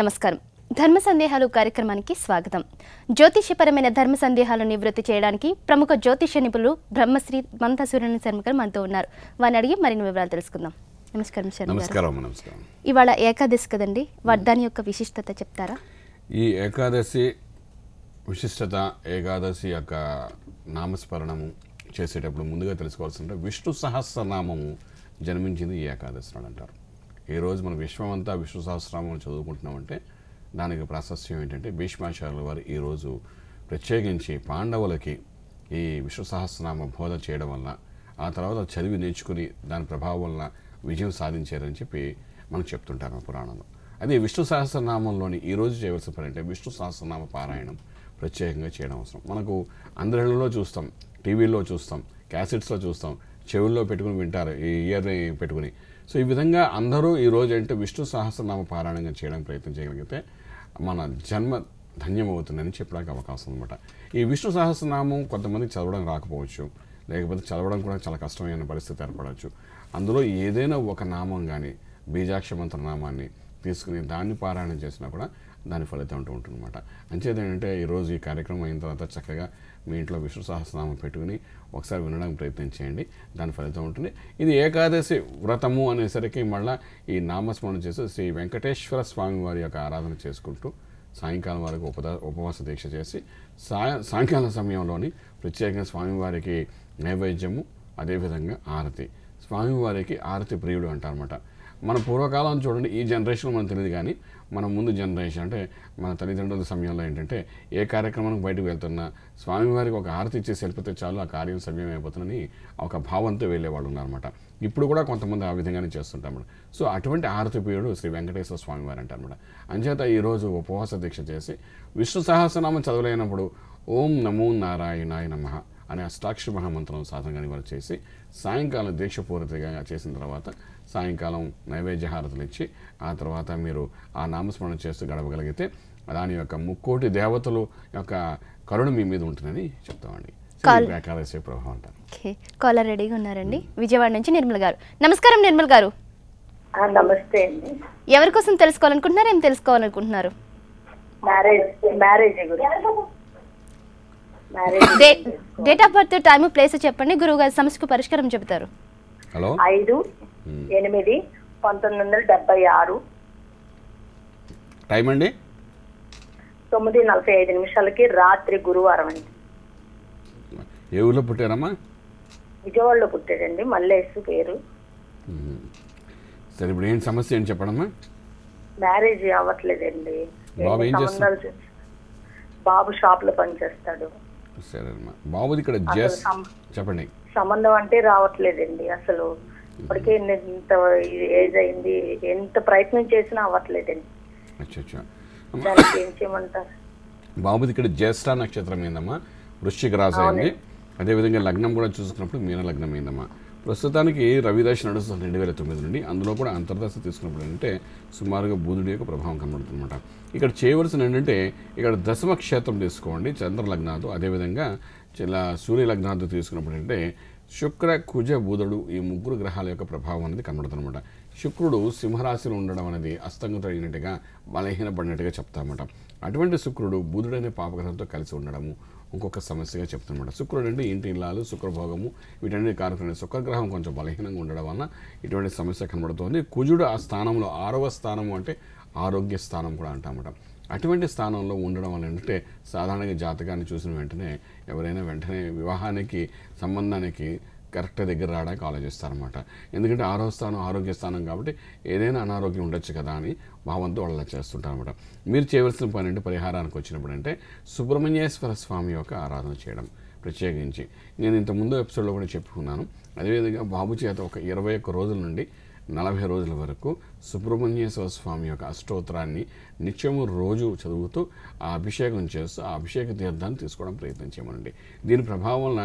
నమస్కారం. ధర్మ సందేహాలు కార్యక్రమానికి స్వాగతం. జ్యోతిష్యపరమైన ధర్మ సందేహాలను నివృత్తి చేయడానికి ప్రముఖ జ్యోతిష్య నిపుణులు బ్రహ్మశ్రీ మంతా సూర్యనారాయణ శర్మ గారు మనతో ఉన్నారు. వారిని అడిగి మరిన్ని వివరాలు తెలుసుకుందాం. నమస్కారం శర్మ గారు. నమస్కారం. ఇవాళ ఏకాదశి కదండి, దాని యొక్క విశిష్టత చెప్తారా? ఈ ఏకాదశి విశిష్టత, ఏకాదశి యొక్క నామస్మరణము చేసేటప్పుడు ముందుగా తెలుసుకోవాల్సింటే విష్ణు సహస్రనామము జన్మించింది ఈ ఏకాదశి నాడు అంటారు. ఈరోజు మన విశ్వమంతా విష్ణు సహస్రనామం చదువుకుంటున్నామంటే దానికి ప్రాశస్త్యం ఏంటంటే భీష్మాచార్యుల వారు ఈరోజు ప్రత్యేకించి పాండవులకి ఈ విష్ణు సహస్రనామ బోధ చేయడం వల్ల ఆ తర్వాత చదివి నేర్చుకుని దాని ప్రభావం వలన విజయం సాధించారని చెప్పి మనకు చెప్తుంటారు పురాణంలో. అదే విష్ణు సహస్రనామంలోని ఈరోజు చేయవలసిన పని అంటే విష్ణు సహస్రనామ పారాయణం ప్రత్యేకంగా చేయడం అవసరం. మనకు అందరిలో చూస్తాం, టీవీలో చూస్తాం, క్యాసెట్స్లో చూస్తాం, చెవుల్లో పెట్టుకుని వింటారు, ఈ ఇయర్ పెట్టుకుని. సో ఈ విధంగా అందరూ ఈరోజు అంటే విష్ణు సహస్రనామ పారాయణంగా చేయడానికి ప్రయత్నం చేయగలిగితే మన జన్మ ధన్యమవుతుందని చెప్పడానికి అవకాశం అనమాట. ఈ విష్ణు సహస్రనామం కొంతమందికి చదవడం రాకపోవచ్చు, లేకపోతే చదవడం కూడా చాలా కష్టమైన పరిస్థితి ఏర్పడవచ్చు. అందులో ఏదైనా ఒక నామం కానీ బీజాక్ష మంత్ర నామాన్ని తీసుకుని దాన్ని పారాయణం చేసినా కూడా దాని ఫలితం అంటూ ఉంటుందన్నమాట. అంచేది ఏంటంటే ఈరోజు ఈ కార్యక్రమం అయిన తర్వాత చక్కగా మీ ఇంట్లో విష్ణు సహస్రనామం పెట్టుకుని ఒకసారి వినడానికి ప్రయత్నం చేయండి, దాని ఫలితం ఉంటుంది. ఇది ఏకాదశి వ్రతము అనేసరికి మళ్ళీ ఈ నామస్మరణ చేసి శ్రీ వెంకటేశ్వర స్వామి వారి యొక్క ఆరాధన చేసుకుంటూ సాయంకాలం వరకు ఉపవాస దీక్ష చేసి సాయంకాలం సమయంలోని ప్రత్యేకంగా స్వామివారికి నైవేద్యము, అదేవిధంగా ఆరతి. స్వామివారికి ఆరతి ప్రియుడు అంటారన్నమాట. మన పూర్వకాలం చూడండి, ఈ జనరేషన్ మనకు తెలియదు కానీ మన ముందు జనరేషన్ అంటే మన తల్లిదండ్రుల సమయంలో ఏంటంటే ఏ కార్యక్రమానికి బయటకు వెళ్తున్నా స్వామివారికి ఒక ఆరతి ఇచ్చేసి వెళ్ళిపోతే చాలు, ఆ కార్యం సవ్యం అయిపోతుందని ఒక భావంతో వెళ్ళేవాళ్ళు ఉన్నారన్నమాట. ఇప్పుడు కూడా కొంతమంది ఆ విధంగానే చేస్తుంటారు. సో అటువంటి ఆరతి ప్రియుడు శ్రీ వెంకటేశ్వర స్వామి వారు అంటారన్నమాట. అంచేత ఈరోజు ఉపవాస దీక్ష చేసి విష్ణు సహస్రనామం చదవలేనప్పుడు ఓం నమో నారాయణాయ నమః అనే అష్టాక్షర మహామంత్రం సాధనగాని వారు చేసి సాయంకాలం దీక్షపూరితగా చేసిన తర్వాత సాయంకాలం నైవేద్య హారతులు ఇచ్చి ఆ తర్వాత మీరు ఆ నామస్మరణ చేస్తూ గడపగలిగితే దాని యొక్క ముక్కోటి దేవతలు యొక్క కరుణ మీ మీద ఉంటుందని చెప్తామండి. ఏకాదశి ప్రభావం అంటారు. కాలర్ రెడీగా ఉన్నారండి, విజయవాడ నుంచి నిర్మల్ గారు. నమస్కారం నిర్మల్ గారు. నమస్తే అండి. ఎవరి కోసం తెలుసుకోవాలనుకుంటున్నారు, ఏం తెలుసుకోవాలనుకుంటున్నారు? Date of birth, time, place చెప్పండి, గురువు గారి సమస్యకు పరిష్కారం చెబుతారు. 5/8/1976 టైం అండి 9:45 రాత్రి, గురువారం అండి. ఏ ఊళ్ళో పుట్టారమ్మా? విజయవాడలో పుట్టాడండి, మల్లేసు పేరు. సరే, ఇప్పుడు ఏంటి సమస్య ఏంటి చెప్పడమ్మా? మ్యారేజ్ అవ్వట్లేదండి. బాబు ఏం చేస్తాడు? బాబు షాప్ లో పనిచేస్తాడు. సరేమ్మా, బాబుది ఇక్కడ చెప్పండి. సంబంధం అంటే రావట్లేదండి అసలు. ఇప్పటికే ఇంత ఏజ్ అయింది, ఎంత ప్రయత్నం చేసినా అవ్వట్లేదండి. దానికి ఏం చేయమంటారు? బాబుది ఇక్కడ జ్యేష్ఠ నక్షత్రం ఏందమ్మా, వృశ్చిక రాశి అయింది. అదేవిధంగా లగ్నం కూడా చూసుకున్నప్పుడు మీన లగ్నం అయిందమ్మా. ప్రస్తుతానికి రవిదశ నడుస్తుంది 2009 నుండి. అందులో కూడా అంతర్దశ తీసుకున్నప్పుడు అంటే సుమారుగా బుధుడి యొక్క ప్రభావం కనబడుతుందన్నమాట. ఇక్కడ చేయవలసిన ఏంటంటే ఇక్కడ దశమ క్షేత్రం తీసుకోండి చంద్ర లగ్నాలు, అదేవిధంగా సూర్య లగ్నాలు తీసుకున్నప్పుడు అంటే శుక్ర, కుజ, బుధుడు ఈ ముగ్గురు గ్రహాల యొక్క ప్రభావం అనేది కనబడుతుందన్నమాట. శుక్రుడు సింహరాశిలో ఉండడం అనేది అస్తంగత అయినట్టుగా బలహీనపడినట్టుగా చెప్తామన్నమాట. అటువంటి శుక్రుడు బుధుడు అనే పాపగ్రహంతో కలిసి ఉండడము ఇంకొక సమస్యగా చెప్తున్నమాట. శుక్రుడు అంటే ఇంటి ఇల్లాలు, శుక్రభోగము, వీటన్నిటి కారకులైన శుక్రగ్రహం కొంచెం బలహీనంగా ఉండడం వలన ఇటువంటి సమస్య కనబడుతుంది. కుజుడు ఆ స్థానంలో 6వ స్థానము అంటే ఆరోగ్య స్థానం కూడా అంటామట. అటువంటి స్థానంలో ఉండడం వల్ల ఏంటంటే సాధారణంగా జాతకాన్ని చూసిన వెంటనే ఎవరైనా వెంటనే వివాహానికి సంబంధానికి కరెక్ట్ దగ్గర రావడానికి ఆలోచిస్తారన్నమాట. ఎందుకంటే 6వ స్థానం ఆరోగ్య స్థానం కాబట్టి ఏదైనా అనారోగ్యం ఉండొచ్చు కదా అని భావంతో వాళ్ళు అలా చేస్తుంటారన్నమాట. మీరు చేయవలసిన పని అంటే పరిహారానికి వచ్చినప్పుడు అంటే సుబ్రహ్మణ్యేశ్వర స్వామి యొక్క ఆరాధన చేయడం. ప్రత్యేకించి నేను ఇంతకుముందు ఎపిసోడ్లో కూడా చెప్పుకున్నాను. అదేవిధంగా బాబు చేత ఒక 21 రోజుల నుండి 40 రోజుల వరకు సుబ్రహ్మణ్యేశ్వర స్వామి యొక్క అష్టోత్తరాన్ని నిత్యము రోజు చదువుతూ ఆ అభిషేకం చేస్తూ ఆ అభిషేక తీర్థాన్ని తీసుకోవడం ప్రయత్నం చేయమనండి. దీని ప్రభావం వలన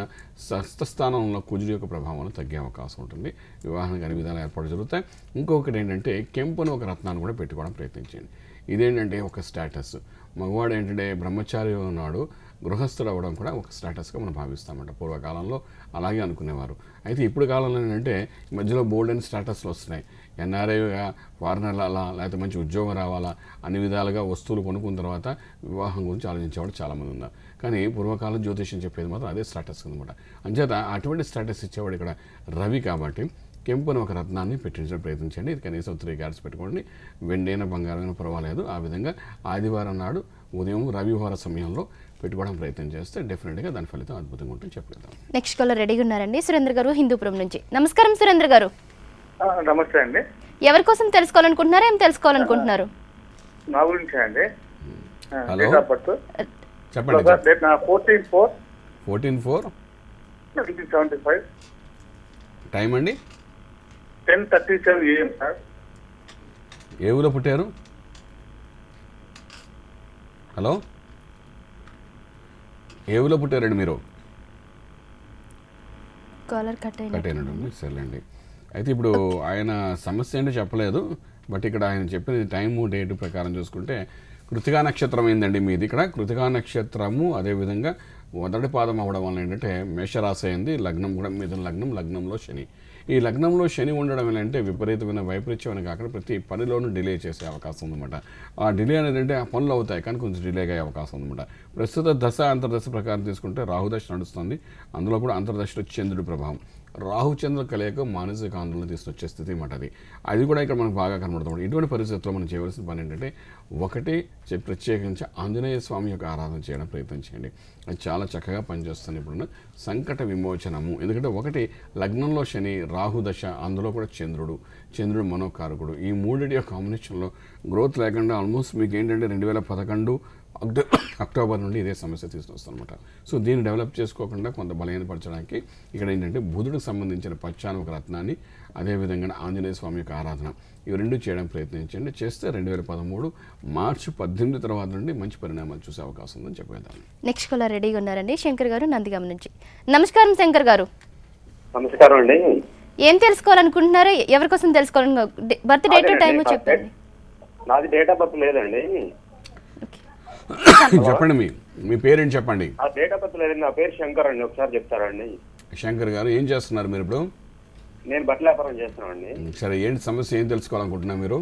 షష్ఠస్థానంలో కుజుడి యొక్క ప్రభావం తగ్గే అవకాశం ఉంటుంది. వివాహానికి అన్ని విధాలు ఏర్పాటు జరుగుతాయి. ఇంకొకటి ఏంటంటే కెంపును ఒక రత్నాన్ని కూడా పెట్టుకోవడం ప్రయత్నించండి. ఇదేంటంటే ఒక స్టేటస్. మగవాడు ఏంటంటే బ్రహ్మచారి ఉన్నాడు, గృహస్థుడు అవ్వడం కూడా ఒక స్టేటస్గా మనం భావిస్తామంట. పూర్వకాలంలో అలాగే అనుకునేవారు. అయితే ఇప్పుడు కాలంలో ఏంటంటే మధ్యలో బోల్డ్ అండ్ స్టేటస్లు వస్తున్నాయి. ఎన్ఆర్ఐగా ఫారినర్ అలా లేకపోతే మంచి ఉద్యోగం రావాలా అన్ని విధాలుగా వస్తువులు కొనుక్కున్న తర్వాత వివాహం గురించి ఆలోచించేవాడు చాలామంది ఉన్నారు. కానీ పూర్వకాలం జ్యోతిష్యం చెప్పేది మాత్రం అదే స్టేటస్ అనమాట. అంచేత అటువంటి స్టేటస్ ఇచ్చేవాడు ఇక్కడ రవి కాబట్టి కెంపుని ఒక రత్నాన్ని పెట్టించడం ప్రయత్నించండి. ఇది కనీసం 3 క్యారెట్స్ పెట్టుకోండి. వెండైనా బంగారమైనా పర్వాలేదు. ఆ విధంగా ఆదివారం నాడు ఉదయం రవివార సమయంలో పెట్టుకోవడం ప్రయత్నం చేస్తే డెఫినెట్గా దాని ఫలితం అద్భుతంగా ఉంటుంది చెప్పగలుగుతాం. నెక్స్ట్ కాలర్ రెడీగా ఉన్నారండి, సురేంద్ర గారు హిందూపురం నుంచి. నమస్కారం సురేంద్ర గారు. నమస్తే అండి. ఎవరి కోసం తెలుసుకోవాలనుకుంటున్నారా, ఏం తెలుసుకోవాలనుకుంటున్నారు? నా గురించి అండి. హలో చెప్పండి. 14/4/1975 టైం అండి 10:37 AM సార్. ఏ ఊళ్ళో పుట్టారు? హలో ఏ ఊళ్ళో పుట్టారండి మీరు? కాలర్ కట్ అయినట్టు సరేండి. అయితే ఇప్పుడు ఆయన సమస్య ఏంటో చెప్పలేదు. బట్ ఇక్కడ ఆయన చెప్పిన టైము డేటు ప్రకారం చూసుకుంటే కృతికా నక్షత్రం ఏందండి మీది. ఇక్కడ కృతికా నక్షత్రము అదేవిధంగా మొదటి పాదం అవ్వడం వల్ల ఏంటంటే మేషరాశి అయింది. లగ్నం కూడా మిథున లగ్నం, లగ్నంలో శని. ఈ లగ్నంలో శని ఉండడం ఏంటంటే విపరీతమైన వైపరీత్యం అని కాకుండా ప్రతి పనిలోనూ డిలే చేసే అవకాశం ఉందన్నమాట. ఆ డిలే అనేది అంటే ఆ పనులు అవుతాయి కానీ కొంచెం డిలేగా అయ్యే అవకాశం ఉందన్నమాట. ప్రస్తుత దశ అంతర్దశ ప్రకారం తీసుకుంటే రాహుదశ నడుస్తుంది. అందులో కూడా అంతర్దశలో చంద్రుడి ప్రభావం. రాహు చంద్ర కలయిక మానసిక ఆందోళన తీసుకొచ్చే స్థితి అన్నమాట. అది కూడా ఇక్కడ మనకు బాగా కనబడుతుంది. ఇటువంటి పరిస్థితుల్లో మనం చేయవలసిన పని ఏంటంటే ఒకటి ప్రత్యేకించి ఆంజనేయ స్వామి యొక్క ఆరాధన చేయడం ప్రయత్నం చేయండి. అది చాలా చక్కగా పనిచేస్తుంది. ఇప్పుడున్న సంకట విమోచనము. ఎందుకంటే ఒకటి లగ్నంలో శని, రాహు దశ, అందులో కూడా చంద్రుడు మనోకారకుడు. ఈ మూడింటి యొక్క కాంబినేషన్లో గ్రోత్ లేకుండా ఆల్మోస్ట్ మీకు ఏంటంటే 2011 అక్టోబర్ నుండి ఇదే సమస్య తీసుకొస్తాం అనమాట. సో దీన్ని డెవలప్ చేసుకోకుండా కొంత బలహీనపరచడానికి ఇక్కడ ఏంటంటే బుధుడికి సంబంధించిన పచ్చాను ఒక రత్నాన్ని, అదేవిధంగా ఆంజనేయ స్వామి యొక్క ఆరాధన, ఇవి రెండు చేయడం ప్రయత్నించండి. చేస్తే 2013 మార్చి 18 తర్వాత నుండి మంచి పరిణామాలు చూసే అవకాశం ఉందని చెప్పేద్దాం. నెక్స్ట్ కాలర్ రెడీగా ఉన్నారండి, శంకర్ గారు నందిగామ నుంచి. నమస్కారం శంకర్ గారు. నమస్కారం అండి. ఏం తెలుసుకోవాలనుకుంటున్నారు, ఎవరి కోసం తెలుసుకోవాలనుకుంటున్నారు? బర్త్ డేట్ టైము చెప్పండి. నాది డేట్ ఆఫ్ బర్త్ లేదండి. చెప్పండి మీ పేరేంటి చెప్పండి. ఆ డేట్ ఆఫ్ బర్త్ లేదండి. నా పేరు శంకర్ అండి. ఒకసారి చెప్తారండి. శంకర్ గారు ఏం చేస్తున్నారు మీరు ఇప్పుడు? నేను బట్టల వ్యాపారం చేస్తున్నానండి. సరే ఏంటి సమస్య, ఏం తెలుసుకోవాలనుకుంటున్నారు మీరు?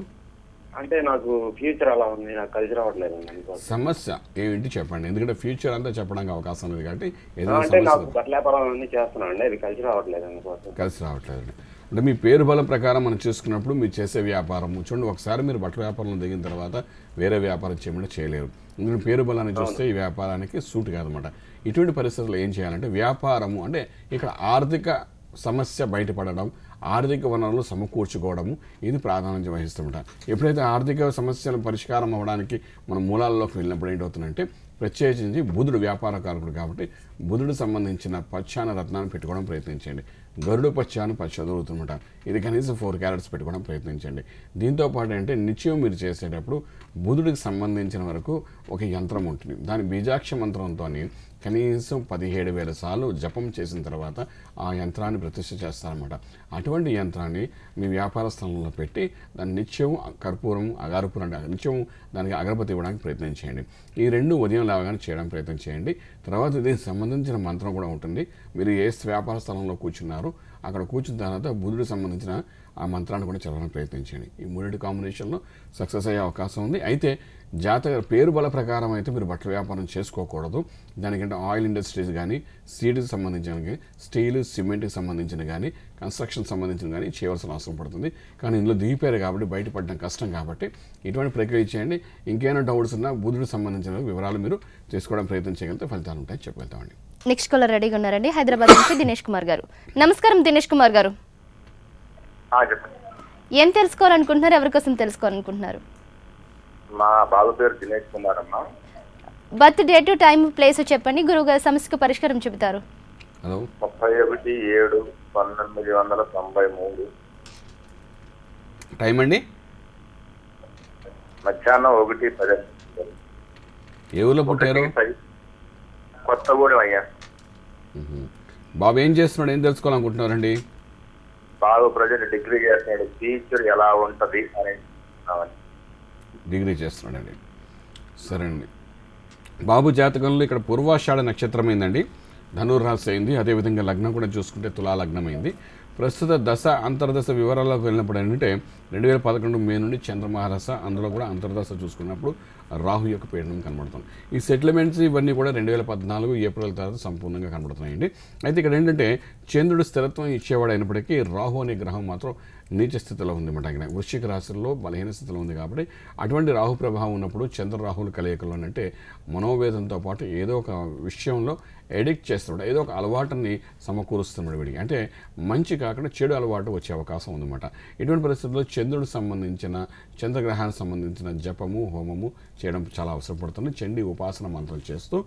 అంటే నాకు ఫ్యూచర్ అలా ఉంది, నాకు కలిసి రావట్లేదండి. సమస్య ఏంటి చెప్పండి, ఎందుకంటే ఫ్యూచర్ అంతా చెప్పడానికి అవకాశం ఉంది కాబట్టి. అంటే నాకు బట్టల వ్యాపారం అన్ని చేస్తున్నానండి, అది కలిసి రావట్లేదు. కలిసి రావట్లేదు అంటే మీ పేరు బలం ప్రకారం మనం చూసుకున్నప్పుడు మీరు చేసే వ్యాపారం చూడండి. ఒకసారి మీరు బట్టల వ్యాపారంలో దిగిన తర్వాత వేరే వ్యాపారం చేయమంటే చేయలేరు. ఎందుకంటే పేరు బలాన్ని చూస్తే ఈ వ్యాపారానికి సూట్ కాదనమాట. ఇటువంటి పరిస్థితుల్లో ఏం చేయాలంటే వ్యాపారము అంటే ఇక్కడ ఆర్థిక సమస్య బయటపడడం, ఆర్థిక వనరులు సమకూర్చుకోవడము, ఇది ప్రాధాన్యత వహిస్తుంటాం. ఎప్పుడైతే ఆర్థిక సమస్యలు పరిష్కారం అవ్వడానికి మనం మూలాల్లోకి వెళ్ళినప్పుడు ఏంటవుతుందంటే ప్రత్యేకించి బుధుడు వ్యాపారకారకుడు కాబట్టి బుధుడు సంబంధించిన పచ్చాన రత్నాన్ని పెట్టుకోవడం ప్రయత్నించండి. గరుడు పచ్చాను చదువుతుంట ఇది కనీసం 4 క్యారెట్స్ పెట్టుకోవడం ప్రయత్నించండి. దీంతోపాటు అంటే నిత్యం మీరు చేసేటప్పుడు బుధుడికి సంబంధించిన వరకు ఒక యంత్రం ఉంటుంది. దాని బీజాక్ష మంత్రంతో కనీసం 17,000 సార్లు జపం చేసిన తర్వాత ఆ యంత్రాన్ని ప్రతిష్ఠ చేస్తారన్నమాట. అటువంటి యంత్రాన్ని మీ వ్యాపార స్థలంలో పెట్టి దాన్ని నిత్యం కర్పూరం అగారపూరం అంటే నిత్యం దానికి అగరబత్తి ఇవ్వడానికి ప్రయత్నం చేయండి. ఈ రెండు ఉదయం లేవగానే చేయడానికి ప్రయత్నం చేయండి. తర్వాత దీనికి సంబంధించిన మంత్రం కూడా ఉంటుంది. మీరు ఏ వ్యాపార స్థలంలో కూర్చున్నారో అక్కడ కూర్చున్న తర్వాత బుధుడికి సంబంధించిన ఆ మంత్రాన్ని కూడా చదవడానికి ప్రయత్నించండి. ఈ మూడింటి కాంబినేషన్లో సక్సెస్ అయ్యే అవకాశం ఉంది. అయితే జాతక పేరు బల ప్రకారం అయితే మీరు బట్టల వ్యాపారం చేసుకోకూడదు. దానికంటే ఆయిల్ ఇండస్ట్రీస్ కానీ, సీడ్కి సంబంధించిన స్టీల్ సిమెంట్కి సంబంధించిన కానీ, కన్స్ట్రక్షన్ సంబంధించిన కానీ చేయవలసిన అవసరం పడుతుంది. కానీ ఇందులో దిగిపోయారు కాబట్టి బయటపడడం కష్టం కాబట్టి ఇటువంటి ప్రక్రియ చేయండి. ఇంకేమైనా డౌట్స్ ఉన్నా బుధుడికి సంబంధించిన వివరాలు మీరు చేసుకోవడం ప్రయత్నం చేయగలిగితే ఫలితాలు ఉంటాయని చెప్పగలుగుతామండి. నెక్స్ట్ కాలర్ రెడీగా ఉన్నారండి, హైదరాబాద్ నుంచి దినేష్ కుమార్ గారు. నమస్కారం దినేష్ కుమార్ గారు. ఏం తెలుసుకోవాలనుకుంటున్నారు, ఎవరి కోసం తెలుసుకోవాలనుకుంటున్నారు? మా బాబు పేరు దినేష్ కుమార్ అమ్మ. బర్త్ డేట్ టైం ప్లేస్ చెప్పండి, గురువు గారు సమస్యకు పరిష్కారం చెబుతారు. 31/7/1993 టైం అండి మధ్యాహ్నం 1:10. ఏ ఊళ్ళో పుట్టారు? కొత్తగూడెం అయ్యా. బాబు ఏం చేస్తున్నాడు, ఏం తెలుసుకోవాలనుకుంటున్నారండి? బాబు ప్రజెంట్ డిగ్రీ చేస్తున్నాడు. ఫ్యూచర్ ఎలా ఉంటది అని డిగ్రీ చేస్తున్నాడండి. సరే అండి. బాబు జాతకంలో ఇక్కడ పూర్వాషాఢ నక్షత్రం అయిందండి, ధనుర్రాశి అయింది. అదేవిధంగా లగ్నం కూడా చూసుకుంటే తులా లగ్నం అయింది. ప్రస్తుత దశ అంతర్దశ వివరాల్లోకి వెళ్ళినప్పుడు ఏంటంటే 2011 మే నుండి చంద్రమహాదశ, అందులో కూడా అంతర్దశ చూసుకున్నప్పుడు రాహు యొక్క పీడనం కనబడుతుంది. ఈ సెటిల్మెంట్స్ ఇవన్నీ కూడా 2014 ఏప్రిల్ తర్వాత సంపూర్ణంగా కనబడుతున్నాయండి. అయితే ఇక్కడ ఏంటంటే చంద్రుడు స్థిరత్వం ఇచ్చేవాడు అయినప్పటికీ రాహు అనే గ్రహం మాత్రం నీచ స్థితిలో ఉందన్నమాట. ఇక్కడ వృశ్చిక రాశిలో బలహీన స్థితిలో ఉంది కాబట్టి అటువంటి రాహు ప్రభావం ఉన్నప్పుడు చంద్ర రాహుల కలయికలోనంటే మనోవేదంతో పాటు ఏదో ఒక విషయంలో ఎడిక్ట్ చేస్తున్నాడు, ఏదో ఒక అలవాటుని సమకూరుస్తున్నాడు వీడికి. అంటే మంచి కాకుండా చెడు అలవాటు వచ్చే అవకాశం ఉందన్నమాట. ఇటువంటి పరిస్థితుల్లో చంద్రుడికి సంబంధించిన చంద్రగ్రహానికి సంబంధించిన జపము హోమము చేయడం చాలా అవసరం పడుతుంది. చండీ ఉపాసన మంత్రాలు చేస్తూ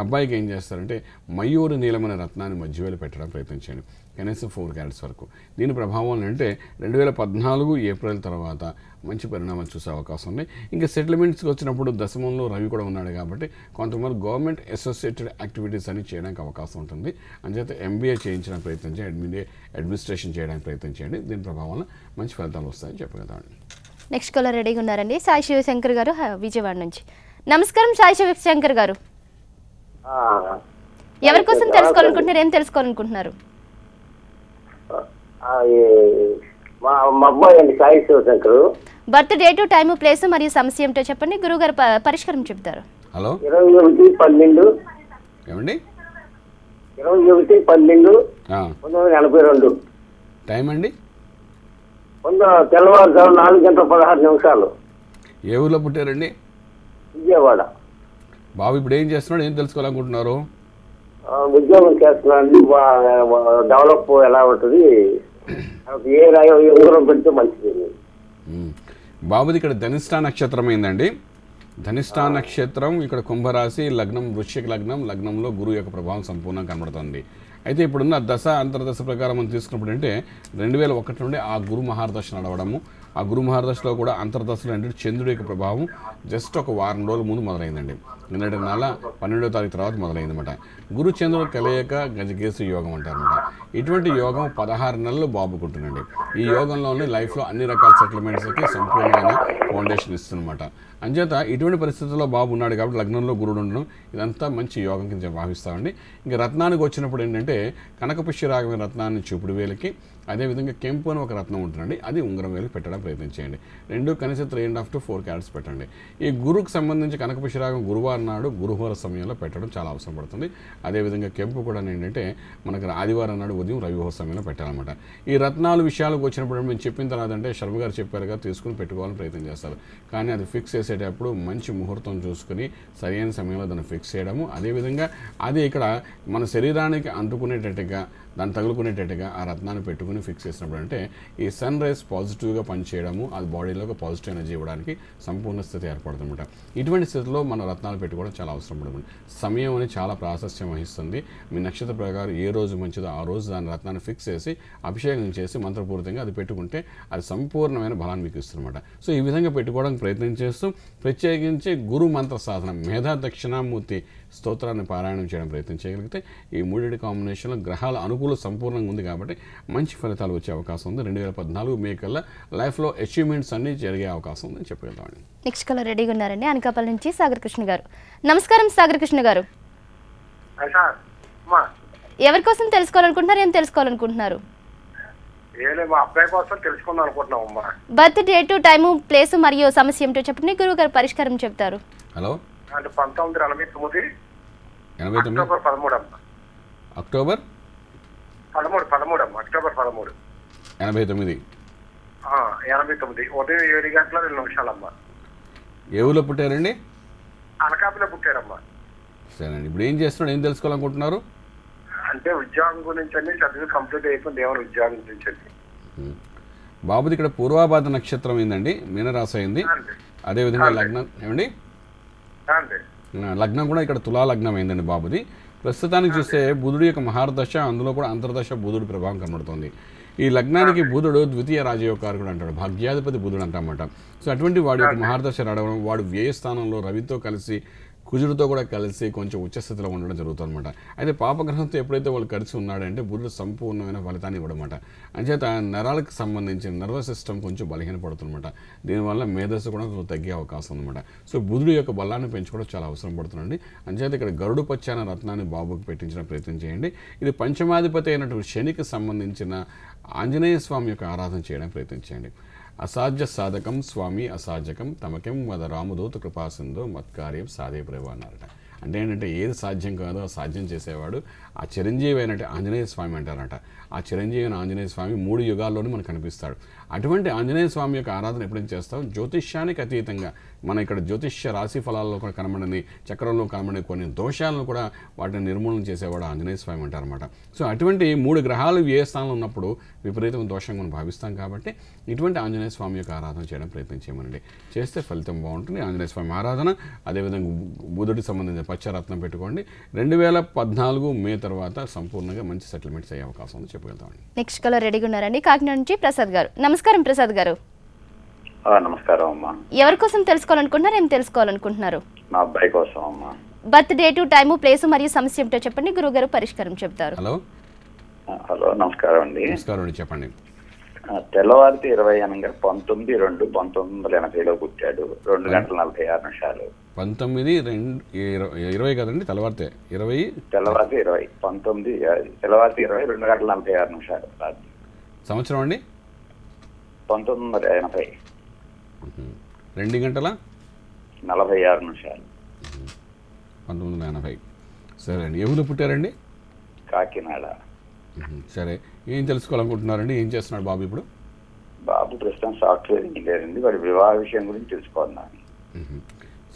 అబ్బాయికి ఏం చేస్తారంటే మయూరి నీలమైన రత్నాన్ని మధ్యవేలు పెట్టడం ప్రయత్నించండి, కనీసం 4 క్యారెట్స్ వరకు. దీని ప్రభావం అంటే 2014 ఏప్రిల్ తర్వాత మంచి పరిణామాలు చూసే అవకాశం ఉంది. ఇంకా సెటిల్మెంట్స్కి వచ్చినప్పుడు దశమంలో రవి కూడా ఉన్నాడు కాబట్టి కొంతమంది గవర్నమెంట్ అసోసియేటెడ్ యాక్టివిటీస్ అని చేయడానికి అవకాశం ఉంటుంది. అంచేత MBA చేయించడానికి ప్రయత్నించండి, అడ్మినిస్ట్రేషన్ చేయడానికి ప్రయత్నించండి. దీని ప్రభావం మంచి ఫలితాలు వస్తాయని చెప్పగలుగుతామండి. నెక్స్ట్ కాలర్ రెడీగా ఉన్నారండి, సాయి శివశంకర్ గారు విజయవాడ నుంచి. నమస్కారం సాయి శివశంకర్ గారు. ఎవరి కోసం తెలుసుకోవాలనుకుంటున్నారు, ఏం తెలుసుకోవాలనుకుంటున్నారు? మా అబ్బాయి అండి Sai Shivashankar. Birth date, time, place మరియు సమస్య ఏమిటో చెప్పండి, గురువు గారు పరిష్కారం చెప్తారు. హలో 21/12 ఏమండి? 21/12/1982. టైం అండి? తెల్లవారుజాము 4:16. ఏ ఊళ్ళో పుట్టారండి? విజయవాడ. బాబు ఇప్పుడు ఏం చేస్తున్నాడు, ఏం తెలుసుకోవాలనుకుంటున్నారు? ఉద్యోగం చేస్తున్నాడు. డెవలప్ ఎలా ఉంటుంది, ఏ రాయో ఊరం పెడితే మంచిది. బాబుది ఇక్కడ ధనిష్ఠా నక్షత్రం అయిందండి. ధనిష్ఠా నక్షత్రం ఇక్కడ కుంభరాశి, లగ్నం వృశ్చిక లగ్నం, లగ్నంలో గురువు యొక్క ప్రభావం సంపూర్ణంగా కనబడుతుంది. అయితే ఇప్పుడున్న దశ అంతర్దశ ప్రకారం మనం తీసుకున్నప్పుడు అంటే 2001 నుండి ఆ గురు మహారదశ నడవడము, ఆ గురు మహారదశలో కూడా అంతర్దశలో అంటే చంద్రుడి యొక్క ప్రభావం జస్ట్ ఒక వారం రోజుల ముందు మొదలైందండి. నిన్నటి నెల 12వ తారీఖు తర్వాత మొదలైందన్నమాట. గురు చంద్రుడు కలయిక గజకేసు యోగం అంటారనమాట. ఇటువంటి యోగం 16 నెలలు బాబుకుంటుందండి. ఈ యోగంలోనే లైఫ్లో అన్ని రకాల సెటిల్మెంట్స్కి సంపూర్ణమైన ఫౌండేషన్ ఇస్తుందన్నమాట. అంచేత ఇటువంటి పరిస్థితుల్లో బాబు ఉన్నాడు కాబట్టి లగ్నంలో గురుడు ఉండడం ఇదంతా మంచి యోగం కింద భావిస్తామండి. ఇంకా రత్నానికి వచ్చినప్పుడు ఏంటంటే కనకపుష్యరాగమైన రత్నాన్ని చూపుడు వేలకి, అదేవిధంగా కెంపు అని ఒక రత్నం ఉంటుందండి, అది ఉంగరం వేలు పెట్టడం ప్రయత్నించేయండి. రెండు కనీసం 3.5 to 4 క్యారెట్స్ పెట్టండి. ఈ గురుకు సంబంధించి కనకపుష్యరాగం గురువారం నాడు గురువార సమయంలో పెట్టడం చాలా అవసరం పడుతుంది. అదేవిధంగా కెంపు కూడా ఏంటంటే మనకు ఆదివారం నాడు ఉదయం రవివార సమయంలో పెట్టాలన్నమాట. ఈ రత్నాలు విషయాలకు వచ్చినప్పుడు మేము చెప్పిన తర్వాత అంటే శర్మ గారు చెప్పారుగా తీసుకుని పెట్టుకోవాలని ప్రయత్నం చేస్తారు. కానీ అది ఫిక్స్ చేసేటప్పుడు మంచి ముహూర్తం చూసుకుని సరైన సమయంలో దాన్ని ఫిక్స్ చేయడము, అదేవిధంగా అది ఇక్కడ మన శరీరానికి అంటుకునేటట్టుగా దాన్ని తగులుకునేటట్టుగా ఆ రత్నాన్ని పెట్టుకుని ఫిక్స్ చేసినప్పుడు అంటే ఈ సన్ రైజ్ పాజిటివ్గా పనిచేయడము, అది బాడీలో ఒక పాజిటివ్ ఎనర్జీ ఇవ్వడానికి సంపూర్ణ స్థితి ఏర్పడుతుందన్నమాట. ఇటువంటి స్థితిలో మన రత్నాలు పెట్టుకోవడం చాలా అవసరం పడుతుంది. సమయం అని చాలా ప్రాశస్త్యం వహిస్తుంది. మీ నక్షత్ర ప్రకారం ఏ రోజు మంచిదో ఆ రోజు దాని రత్నాన్ని ఫిక్స్ చేసి అభిషేకం చేసి మంత్రపూరితంగా అది పెట్టుకుంటే అది సంపూర్ణమైన బలాన్ని మీకు ఇస్తుందన్నమాట. సో ఈ విధంగా పెట్టుకోవడానికి ప్రయత్నం చేస్తూ ప్రత్యేకించి గురు మంత్ర సాధన మేధా దక్షిణామూర్తి స్తోత్రాన్ని పారాయణం చేయడం ప్రయత్నం చేయగలిగితే ఈ మూడింటి కాంబినేషన్లో గ్రహాల అనుకూల సంపూర్ణంగా ఉంది కాబట్టి మంచి ఫలితాలు వచ్చే అవకాశం ఉంది. 2014 మే కల్లా లైఫ్లో అచీవ్మెంట్స్ అన్నీ జరిగే అవకాశం ఉందని చెప్పగలుగుతామండి. నెక్స్ట్ కలర్ రెడీగా ఉన్నారండి, అనకాపల్లి నుంచి సాగర్ కృష్ణ గారు. నమస్కారం సాగర్ కృష్ణ గారు. ఎవరి కోసం తెలుసుకోవాలనుకుంటున్నారు, ఏం తెలుసుకోవాలనుకుంటున్నారు? మా అబ్బాయి కోసం తెలుసుకుందాం అనుకుంటున్నాం. బర్త్ డేటు, టైము, ప్లేస్ మరియు సమస్య ఏమిటో చెప్పండి, గురువు గారు పరిష్కారం చెప్తారు. హలో 1989 అక్టోబర్ 13 అక్టోబర్ 89 ఉదయం 7:02 ఏ ఊళ్ళో పుట్టారండి? అనకాపల్లిలో పుట్టారమ్మా. సరేనండి, ఇప్పుడు ఏం చేస్తున్నాడు, ఏం తెలుసుకోవాలనుకుంటున్నారు? అంటే ఉద్యోగం గురించి అన్ని చదువు కంప్లీట్ అయిపోయింది, ఏమైనా ఉద్యోగం గురించి అండి. బాబుది ఇక్కడ పూర్వాభాద్ర నక్షత్రం అయిందండి, మీనరాశి అయింది. అదేవిధంగా లగ్నం ఏమండి, లగ్నం కూడా ఇక్కడ తులా లగ్నం అయిందండి బాబుది. ప్రస్తుతానికి చూస్తే బుధుడు యొక్క మహారదశ, అందులో కూడా అంతర్దశ బుధుడు ప్రభావం కనబడుతుంది. ఈ లగ్నానికి బుధుడు ద్వితీయ రాజయోగకారకుడు అంటాడు, భాగ్యాధిపతి బుధుడు అంటామన్నమాట. సో అటువంటి వాడి యొక్క మహారదశ రావడం, వాడు వ్యయ స్థానంలో రవితో కలిసి కుజుడితో కూడా కలిసి కొంచెం ఉచ్చస్థితిలో ఉండడం జరుగుతుంది అనమాట. అయితే పాపగ్రహంతో ఎప్పుడైతే వాళ్ళు కలిసి ఉన్నాడంటే బుధుడు సంపూర్ణమైన ఫలితాన్ని ఇవ్వడమాట. అంచేత నరాలకు సంబంధించిన నర్వస్ సిస్టమ్ కొంచెం బలహీనపడుతుందన్నమాట. దీనివల్ల మేధస్సు కూడా కొంచెం తగ్గే అవకాశం ఉందన్నమాట. సో బుధుడు యొక్క బలాన్ని పెంచుకోవడం చాలా అవసరం పడుతుందండి. అంచేత ఇక్కడ గరుడు పచ్చ అనే రత్నాన్ని బాబుకి పెట్టించిన ప్రయత్నం చేయండి. ఇది పంచమాధిపతి అయినటువంటి శనికి సంబంధించిన ఆంజనేయ స్వామి యొక్క ఆరాధన చేయడానికి ప్రయత్నం చేయండి. అసాధ్య సాధకం స్వామి అసాధ్యకం తమకేం వద రామదూత కృపాసింధు మత్కార్యం సాధే ప్రేవ అన్నారట. అంటే ఏంటంటే ఏది సాధ్యం కాదో ఆ సాధ్యం చేసేవాడు ఆ చిరంజీవి అయినట్టు ఆంజనేయ స్వామి అంటారట. ఆ చిరంజీవి అయిన ఆంజనేయ స్వామి 3 యుగాల్లోనూ మనకు కనిపిస్తాడు. అటువంటి ఆంజనేయ స్వామి యొక్క ఆరాధన ఎప్పుడైనా చేస్తాం జ్యోతిష్యానికి అతీతంగా మన ఇక్కడ జ్యోతిష్య రాశి ఫలాల్లో కూడా కనబడని చక్రంలో కనబడే కొన్ని దోషాలను కూడా వాటిని నిర్మూలన చేసేవాడు ఆంజనేయ స్వామి అంటారన్నమాట. సో అటువంటి 3 గ్రహాలు ఏ స్థానంలో ఉన్నప్పుడు విపరీతమైన దోషంగా మనం భావిస్తాం కాబట్టి ఇటువంటి ఆంజనేయ స్వామి యొక్క ఆరాధన చేయడం ప్రయత్నం చేయమనండి. చేస్తే ఫలితం బాగుంటుంది. ఆంజనేయ స్వామి ఆరాధన అదేవిధంగా బుధుడికి సంబంధించిన పచ్చరత్నం పెట్టుకోండి. 2014 మే తర్వాత సంపూర్ణంగా మంచి సెటిల్మెంట్స్ అయ్యే అవకాశం ఉంది చెప్పగలుగుతామండి. నెక్స్ట్ కలర్ రెడీగా ఉన్నారండి. కాకినాడ నుంచి ప్రసాద్ గారు. నమస్కారం ప్రసాద్ గారు. నమస్కారం అమ్మా. ఎవరి కోసం తెలుసుకోవాలనుకుంటున్నారు, ఏం తెలుసుకోవాలనుకుంటున్నారు? నా అబ్బాయి కోసం అమ్మా. బర్త్ డేటు, టైము, ప్లేసు మరియు సమస్య ఏమిటో చెప్పండి. గురువు గారు పరిష్కారం చెప్తారు. హలో హలో నమస్కారం అండి. నమస్కారం అండి, చెప్పండి. తెల్లవారితే 20 అనగా 19/2/1980లో పుట్టాడు. 2 గంటల 46 నిమిషాలు. 19/2/20 కదండి తెల్లవారితే 20 తెల్లవారితే 20 తెల్లవారితే 20 2 గంటల 46 నిమిషాలు. సంవత్సరం అండి 1980 2 గంటల 46 నిమిషాలు. 1980. సరే అండి. ఎవరు పుట్టారండి? కాకినాడ. సరే, ఏం తెలుసుకోవాలనుకుంటున్నారండి? ఏం చేస్తున్నాడు బాబు ఇప్పుడు? బాబు ప్రస్తుతం సాఫ్ట్వేర్ ఇంజనీర్ అండి. వాడి వివాహ విషయం గురించి తెలుసుకోవాలి.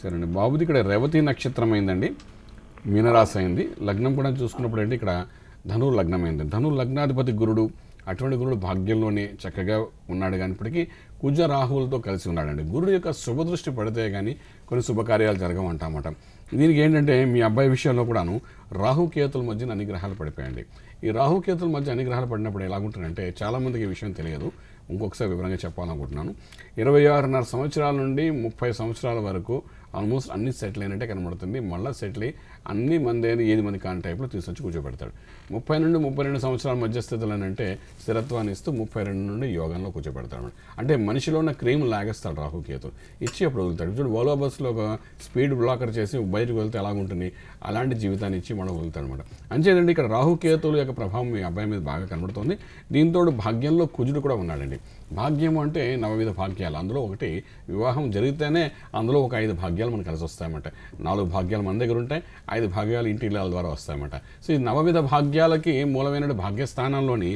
సరే అండి. బాబుది ఇక్కడ రేవతి నక్షత్రం అయిందండి, మీనరాశి అయింది. లగ్నం కూడా చూసుకున్నప్పుడు అంటే ఇక్కడ ధనువు లగ్నం అయింది. ధనువు లగ్నాధిపతి గురుడు. అటువంటి గురుడు భాగ్యంలోనే చక్కగా ఉన్నాడు. కానిప్పటికీ కుజ రాహువులతో కలిసి ఉన్నాడండి. గురుడు యొక్క శుభదృష్టి పడితే కానీ కొన్ని శుభకార్యాలు జరగమంటామట. దీనికి ఏంటంటే మీ అబ్బాయి విషయంలో కూడాను రాహుకేతుల మధ్యన అన్ని గ్రహాలు పడిపోయండి. ఈ రాహుకేతుల మధ్య అన్ని గ్రహాలు పడినప్పుడు ఎలాగుంటుందంటే చాలామందికి ఈ విషయం తెలియదు. ఇంకొకసారి వివరంగా చెప్పాలనుకుంటున్నాను. 26.5 సంవత్సరాల నుండి 30 సంవత్సరాల వరకు ఆల్మోస్ట్ అన్ని సెటిల్ అయినట్టే కనబడుతుంది. మళ్ళీ సెటిల్ అయ్యి అన్ని మంది 8 మంది కాని టైప్లో తీసుకొచ్చి కూర్చోబెడతాడు. 30 నుండి 32 సంవత్సరాల మధ్యస్థితులు అంటే స్థిరత్వాన్ని ఇస్తూ 32 నుండి యోగంలో కూర్చోబెడతాడు. అంటే మనిషిలో ఉన్న క్రీమ్ లాగేస్తాడు రాహుకేతులు. ఇచ్చి అప్పుడు వదులుతాడు. ఇప్పుడు ఓలా బస్సులో ఒక స్పీడ్ బ్లాకర్ చేసి బయటకు వెళ్తే ఎలాగుంటుంది అలాంటి జీవితాన్ని ఇచ్చి మనం వదులుతాడు అనమాట. అంచేదండి ఇక్కడ రాహుకేతుల యొక్క ప్రభావం మీ అబ్బాయి మీద బాగా కనబడుతుంది. దీంతో భాగ్యంలో కుజుడు కూడా ఉన్నాడండి. భాగ్యం అంటే 9 భాగ్యాలు. అందులో ఒకటి వివాహం జరిగితేనే అందులో ఒక 5 భాగ్యాలు మనకు కలిసి వస్తాయన్నమాట. 4 భాగ్యాలు మన దగ్గర ఉంటాయి, 5 భాగ్యాలు ఇంటి ఇళ్ళ ద్వారా వస్తాయన్నమాట. సో ఈ 9 భాగ్యాలకి మూలమైన భాగ్యస్థానంలోని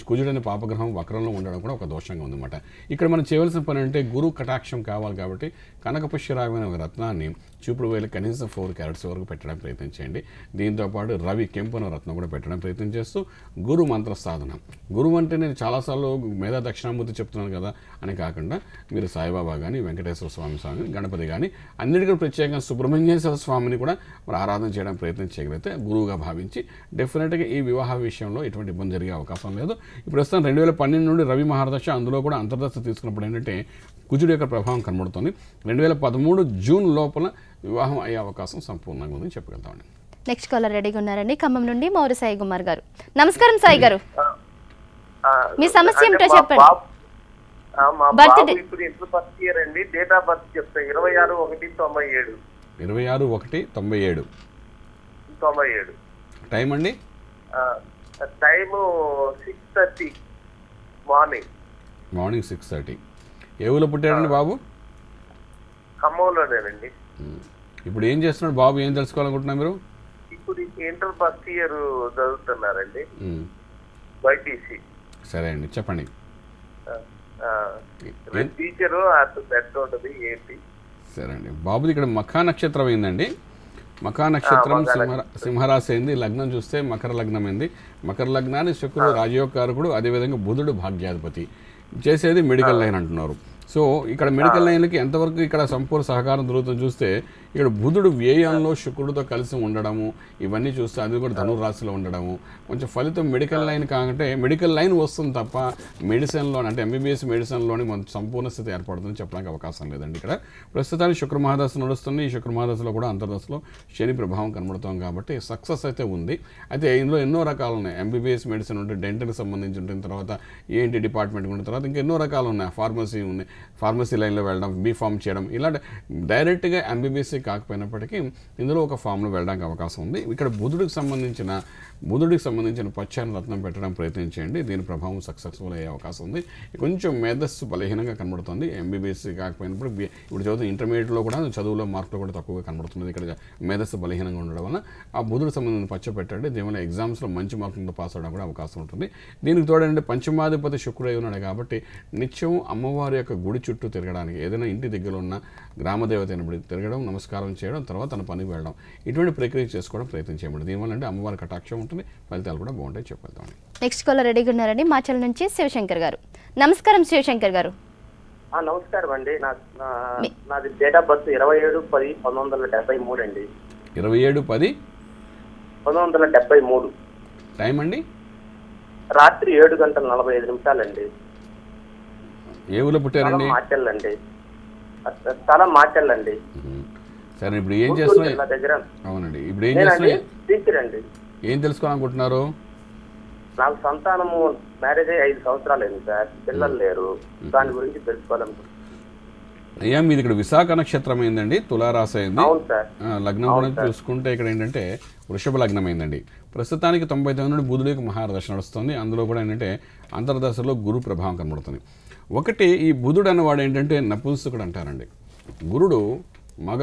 కుజుడని పాపగ్రహం వక్రంలో ఉండడం కూడా ఒక దోషంగా ఉందన్నమాట. ఇక్కడ మనం చేయవలసిన పని అంటే గురు కటాక్షం కావాలి కాబట్టి కనకపుష్యరాగమైన ఒక రత్నాన్ని చూపుడు వేలు కనీసం 4 క్యారెట్స్ వరకు పెట్టడానికి ప్రయత్నం చేయండి. దీంతోపాటు రవి కెంపున రత్నం కూడా పెట్టడానికి ప్రయత్నం చేస్తూ గురు మంత్ర సాధన. గురువు అంటే నేను చాలాసార్లు మేధా దక్షిణామూర్తి చెప్తున్నాను కదా అని కాకుండా మీరు సాయిబాబా కానీ వెంకటేశ్వర స్వామి స్వామి గణపతి కానీ అన్నిటికీ ప్రత్యేకంగా సుబ్రహ్మణ్యేశ్వర స్వామిని కూడా మరి ఆరాధన చేయడానికి ప్రయత్నం చేయగలిగితే గురువుగా భావించి డెఫినెట్గా ఈ వివాహ విషయంలో ఎటువంటి ఇబ్బంది జరిగే అవకాశం లేదు. ఇప్పుడు ప్రస్తుతం 2012 నుండి రవి మహారదశ, అందులో కూడా అంతర్దశ తీసుకున్నప్పుడు ఏంటంటే కుజుడు యొక్క ప్రభావం కనబడుతుంది. 2013 జూన్ లోపల వివాహం అయ్యే అవకాశం సంపూర్ణంగా ఉందని చెప్పగలుగుతామండి. నెక్స్ట్ కాలర్ రెడీగా ఉన్నారండి. ఖమ్మం నుండి మౌరి సాయి కుమార్ గారు. నమస్కారం సాయి గారు. మీ సమస్య ఏమిటో చెప్పండి. ఇప్పుడు ఎప్పుడు ఫస్ట్ ఇయర్ అండి. డేట్ ఆఫ్ బర్త్ చెప్తా 26/1/97. 26/1/97. టైం అండి? Time 6:30 morning 6:30. ఏ ఊళ్ళో పుట్టారండి బాబు? ఖమ్మంలోనేనండి. ఇప్పుడు ఏం చేస్తున్నాడు బాబు? ఏం తెలుసుకోవాలనుకుంటున్నా మీరు? ఇప్పుడు ఇంటర్ ఫస్ట్ ఇయర్ చదువుతున్నారండి, బైపీసీ. సరే అండి, చెప్పండి. టీచరు బెస్ట్ ఉంటుంది ఏంటి? సరే అండి. బాబుది ఇక్కడ మఖా నక్షత్రం అయిందండి. మఖా నక్షత్రం సింహరాశి అయింది. లగ్నం చూస్తే మకర లగ్నం అయింది. మకర లగ్నాన్ని శుక్రుడు రాజయోగకారకుడు, అదేవిధంగా బుధుడు భాగ్యాధిపతి. చేసేది మెడికల్ లైన్ అంటున్నారు. సో ఇక్కడ మెడికల్ లైన్లకి ఎంతవరకు ఇక్కడ సంపూర్ణ సహకారం దొరుకుతుంది చూస్తే ఇక్కడ బుధుడు వ్యయంలో శుక్రుడితో కలిసి ఉండడము ఇవన్నీ చూస్తే అది కూడా ధనురాశిలో ఉండడము కొంచెం ఫలితం మెడికల్ లైన్ కాకంటే మెడికల్ లైన్ వస్తుంది తప్ప మెడిసిన్లో అంటే ఎంబీబీఎస్ మెడిసిన్లోని మన సంపూర్ణ స్థితి ఏర్పడుతుందని చెప్పడానికి అవకాశం లేదండి. ఇక్కడ ప్రస్తుతానికి శుక్ర మహాదశ నడుస్తుంది. ఈ శుక్ర మహాదశలో కూడా అంతర్దశలో శని ప్రభావం కనబడుతాం కాబట్టి సక్సెస్ అయితే ఉంది. అయితే ఇందులో ఎన్నో రకాలు ఉన్నాయి. ఎంబీబీఎస్ మెడిసిన్ ఉంటుంది, డెంటల్కి సంబంధించి ఉంటుంది, తర్వాత ఏంటి డిపార్ట్మెంట్ ఉంటుంది, తర్వాత ఇంకా ఎన్నో రకాలు ఉన్నాయి. ఫార్మసీ ఉన్నాయి, ఫార్మసీ లైన్లో వెళ్ళడం, బీఫామ్ చేయడం, ఇలాంటి డైరెక్ట్గా ఎంబీబీఎస్ కాకపోయినప్పటికీ ఇందులో ఒక ఫామ్లో వెళ్ళడానికి అవకాశం ఉంది. ఇక్కడ బుధుడికి సంబంధించిన పచ్చని రత్నం పెట్టడం ప్రయత్నించండి. దీని ప్రభావం సక్సెస్ఫుల్ అయ్యే అవకాశం ఉంది. కొంచెం మేధస్సు బలహీనంగా కనబడుతుంది. ఎంబీబీఎస్ కాకపోయినప్పుడు ఇప్పుడు చదువుతున్న ఇంటర్మీడియట్లో కూడా చదువులో మార్కులు కూడా తక్కువగా కనబడుతుంది. ఇక్కడ మేధస్సు బలహీనంగా ఉండడం వల్ల ఆ బుధుడికి సంబంధించిన పచ్చ పెట్టండి. దీనివల్ల ఎగ్జామ్స్లో మంచి మార్కులతో పాస్ అవడం కూడా అవకాశం ఉంటుంది. దీనికి తోడంటే పంచమాధిపతి శుక్రుడై ఉన్నాడు కాబట్టి నిత్యం అమ్మవారి యొక్క గుడి చుట్టూ తిరగడానికి ఏదైనా ఇంటి దగ్గర ఉన్న గ్రామదేవత అయినప్పుడు తిరగడం, నమస్కారం చేయడం, తర్వాత తన పనికి వెళ్ళడం, ఇటువంటి ప్రక్రియ చేసుకోవడం ప్రయత్నం చేయమండి. దీనివల్ల అంటే అమ్మవారి కటాక్షం ఉంటుంది, ఫలితాలు కూడా బాగుంటాయి చెప్పేద్దాం. నెక్స్ట్ కాలర్ రెడీగా ఉన్నారండి మాచల్ నుంచి శివశంకర్ గారు. నమస్కారం శివశంకర్ గారు. నమస్కారం అండి. నాది డేట్ ఆఫ్ బర్త్ 27/10/1973 అండి. 27/10/1973. టైం అండి రాత్రి 7:45 అండి. ఏ ఊళ్ళో పుట్టారండి? మార్చెల్లండి. స్థలం మార్చెల్లండి. సరే, ఇప్పుడు ఏం చేస్తున్నా? అవునండి, ఇప్పుడు ఏం చేస్తున్నా? టీచర్ అండి. ఏం తెలుసుకోవాలనుకుంటున్నారు? నాకు సంతానము మ్యారేజ్ అయ్యి 5 సంవత్సరాలు అయింది సార్, పిల్లలు లేరు. దాని గురించి తెలుసుకోవాలనుకుంటున్నాను. అయ్యా, మీది ఇక్కడ విశాఖ నక్షత్రం అయిందండి, తులారాశి అయింది. లగ్నం కూడా చూసుకుంటే ఇక్కడ ఏంటంటే వృషభ లగ్నం అయిందండి. ప్రస్తుతానికి 99 నుండి బుధుడికి మహాదశ నడుస్తుంది. అందులో కూడా ఏంటంటే అంతర్దశలో గురు ప్రభావం కనబడుతుంది. ఒకటి, ఈ బుధుడు అన్నవాడు ఏంటంటే నపుంసకుడు అంటారండి. గురుడు మగ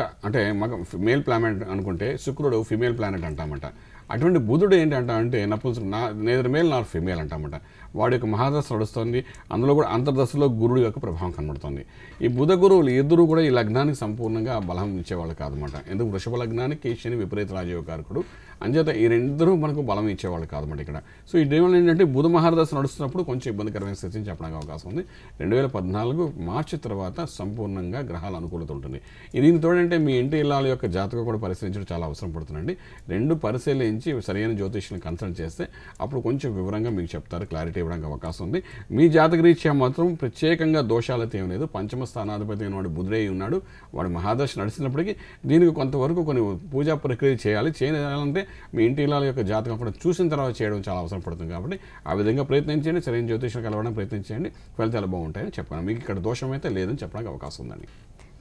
మేల్ ప్లానెట్ అనుకుంటే శుక్రుడు ఫిమేల్ ప్లానెట్ అంటామంట. అటువంటి బుధుడు ఏంటంటే నపుంసకుడు, నేదర్ మేల్ నార్ ఫిమేల్ అంటామంట. వాడి యొక్క మహాదశ నడుస్తుంది. అందులో కూడా అంతర్దశలో గురుడు యొక్క ప్రభావం కనబడుతుంది. ఈ బుధ గురువులు ఇద్దరు కూడా ఈ లగ్నానికి సంపూర్ణంగా బలం ఇచ్చేవాళ్ళు కాదన్నమాట. ఎందుకు? వృషభ లగ్నానికి శని విపరీత రాజయోగకారకుడు, అంచేత ఈ రెండిద్దరూ మనకు బలం ఇచ్చేవాళ్ళు కాదన్నమాట ఇక్కడ. సో ఈ డేవల్ ఏంటంటే బుధ మహాదశ నడుస్తున్నప్పుడు కొంచెం ఇబ్బందికరమైన స్థితిని చెప్పడానికి అవకాశం ఉంది. 2014 మార్చి తర్వాత సంపూర్ణంగా గ్రహాల అనుకూలత ఉంటుంది. దీనికి తోడంటే మీ ఇంటి ఇల్లాల యొక్క జాతకం కూడా పరిశీలించడం చాలా అవసరం పడుతుందండి. రెండు పరిశీలించి సరైన జ్యోతిష్యులను కన్సల్ట్ చేస్తే అప్పుడు కొంచెం వివరంగా మీకు చెప్తారు, క్లారిటీ ఇవ్వడానికి అవకాశం ఉంది. మీ జాతక రీత్యా మాత్రం ప్రత్యేకంగా దోషాలైతే ఏం లేదు. పంచమ స్థానాధిపతి అయిన వాడు బుధుడై ఉన్నాడు. వాడు మహాదశ నడిచినప్పటికీ దీనికి కొంతవరకు కొన్ని పూజా ప్రక్రియ చేయాలంటే మీ ఇంటి ఇళ్ళ యొక్క జాతకం కూడా చూసిన తర్వాత చేయడం చాలా అవసరం పడుతుంది. కాబట్టి ఆ విధంగా ప్రయత్నించండి, సరైన జ్యోతిష్యం కలవడానికి ప్రయత్నించండి, ఫలితాలు బాగుంటాయని చెప్పాను. మీకు ఇక్కడ దోషం అయితే లేదని చెప్పడానికి అవకాశం ఉందండి.